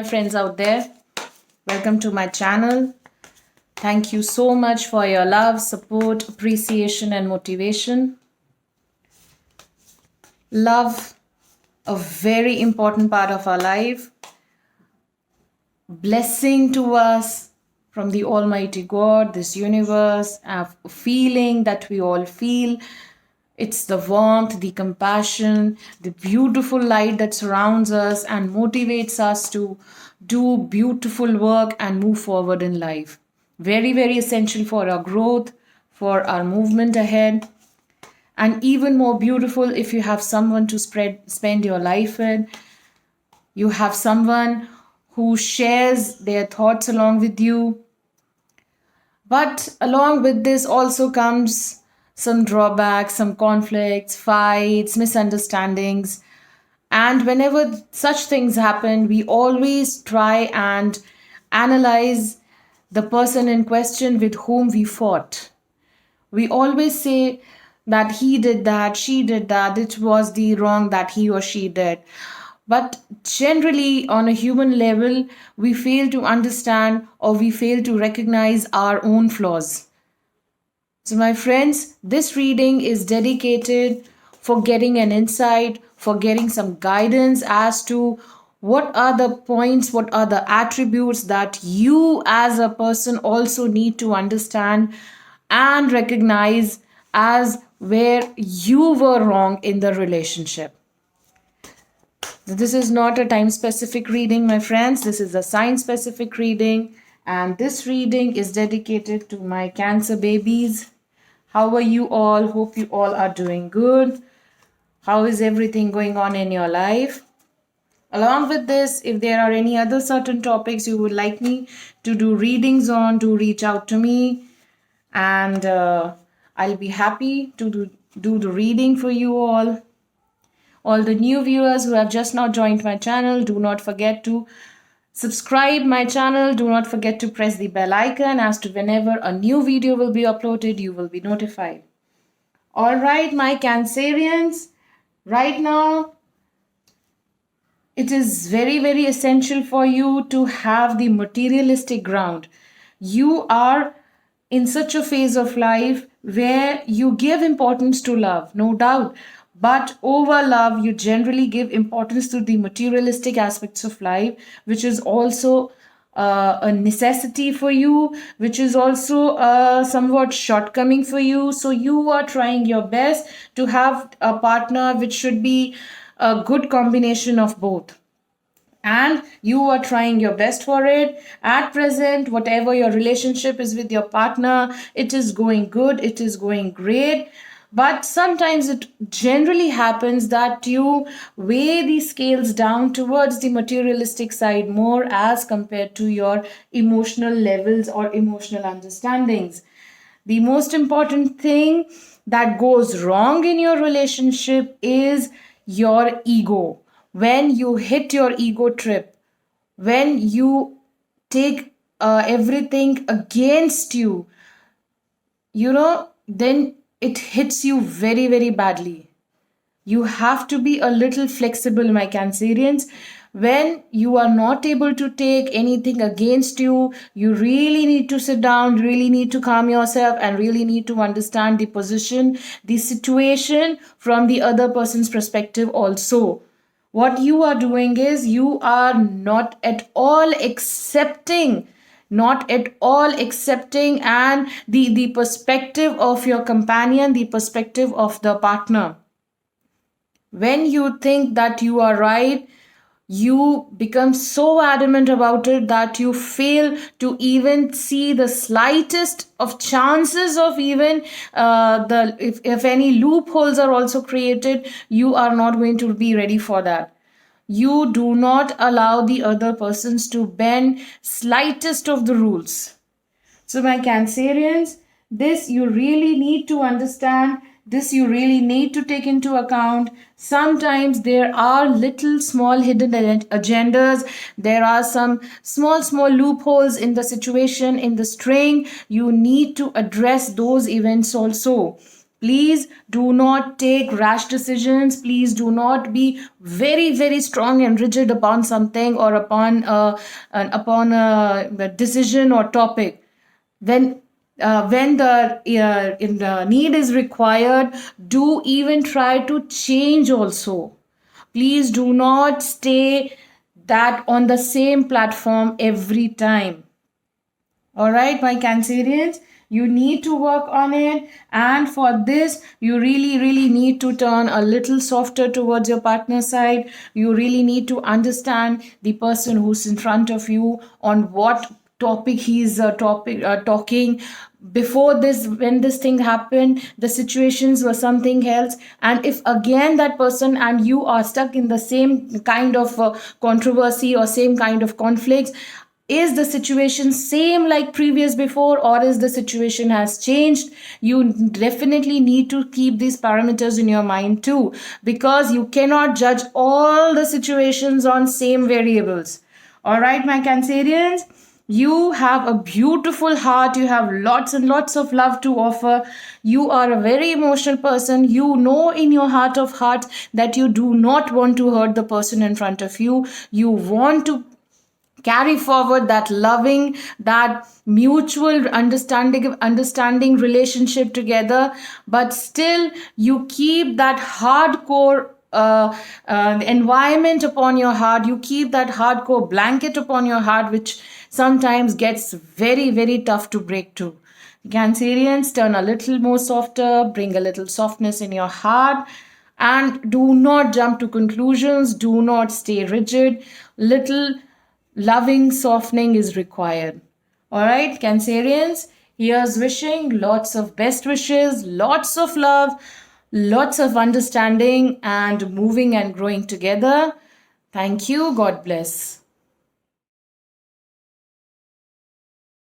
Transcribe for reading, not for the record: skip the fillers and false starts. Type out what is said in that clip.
my friends out there. Welcome to my channel. Thank you so much for your love, support, appreciation, and motivation. Love, a very important part of our life. Blessing to us from the Almighty God, this universe, a feeling that we all feel. It's the warmth, the compassion, the beautiful light that surrounds us and motivates us to do beautiful work and move forward in life. Very, very essential for our growth, for our movement ahead. And even more beautiful if you have someone to spend your life with. You have someone who shares their thoughts along with you. But along with this also comes some drawbacks, some conflicts, fights, misunderstandings. And whenever such things happen, we always try and analyze the person in question with whom we fought. We always say that he did that, she did that, it was the wrong that he or she did. But generally, on a human level, we fail to understand or we fail to recognize our own flaws. So, my friends, this reading is dedicated for getting an insight, for getting some guidance as to what are the points, what are the attributes that you as a person also need to understand and recognize as where you were wrong in the relationship. This is not a time specific reading, my friends. This is a sign specific reading. And this reading is dedicated to my Cancer babies. How are you all? Hope you all are doing good. How is everything going on in your life? Along with this, if there are any other certain topics you would like me to do readings on, do reach out to me. And I'll be happy to do the reading for you all. All the new viewers who have just now joined my channel, do not forget to subscribe my channel. Do not forget to press the bell icon as to whenever a new video will be uploaded, you will be notified. All right, my Cancerians, right now, it is very, very essential for you to have the materialistic ground. You are in such a phase of life where you give importance to love, no doubt. But over love, you generally give importance to the materialistic aspects of life, which is also a necessity for you, which is also somewhat shortcoming for you. So you are trying your best to have a partner which should be a good combination of both. And you are trying your best for it. At present, whatever your relationship is with your partner, it is going good, it is going great. But sometimes it generally happens that you weigh the scales down towards the materialistic side more as compared to your emotional levels or emotional understandings. The most important thing that goes wrong in your relationship is your ego. When you hit your ego trip, when you take everything against you, then it hits you very, very badly. You have to be a little flexible, my Cancerians. When you are not able to take anything against you, you really need to sit down, really need to calm yourself, and really need to understand the position, the situation from the other person's perspective also. What you are doing is you are not at all accepting and the perspective of your companion, the perspective of the partner. When you think that you are right, you become so adamant about it that you fail to even see the slightest of chances of even if any loopholes are also created, you are not going to be ready for that. You do not allow the other persons to bend slightest of the rules. So my Cancerians, this you really need to understand. This you really need to take into account. Sometimes there are little small hidden agendas. There are some small loopholes in the situation, in the string. You need to address those events also. Please do not take rash decisions. Please do not be very, very strong and rigid upon something, or upon a decision or topic. When in the need is required, do even try to change also. Please do not stay that on the same platform every time. All right, my Cancerians, you need to work on it. And for this, you really, really need to turn a little softer towards your partner side. You really need to understand the person who's in front of you, on what topic he's talking. Before this, when this thing happened, the situations were something else. And if again that person and you are stuck in the same kind of controversy or same kind of conflicts, is the situation same like previous before, or is the situation has changed? You definitely need to keep these parameters in your mind too, because you cannot judge all the situations on same variables. All right, my Cancerians, you have a beautiful heart. You have lots and lots of love to offer. You are a very emotional person. You know in your heart of hearts that you do not want to hurt the person in front of you. You want to carry forward that loving, that mutual understanding relationship together, but still you keep that hardcore environment upon your heart. You keep that hardcore blanket upon your heart, which sometimes gets very, very tough to break too. Cancerians, turn a little more softer, bring a little softness in your heart, and do not jump to conclusions. Do not stay rigid. Little loving softening is required. All right, Cancerians, here's wishing lots of best wishes, lots of love, lots of understanding, and moving and growing together. Thank you. God bless.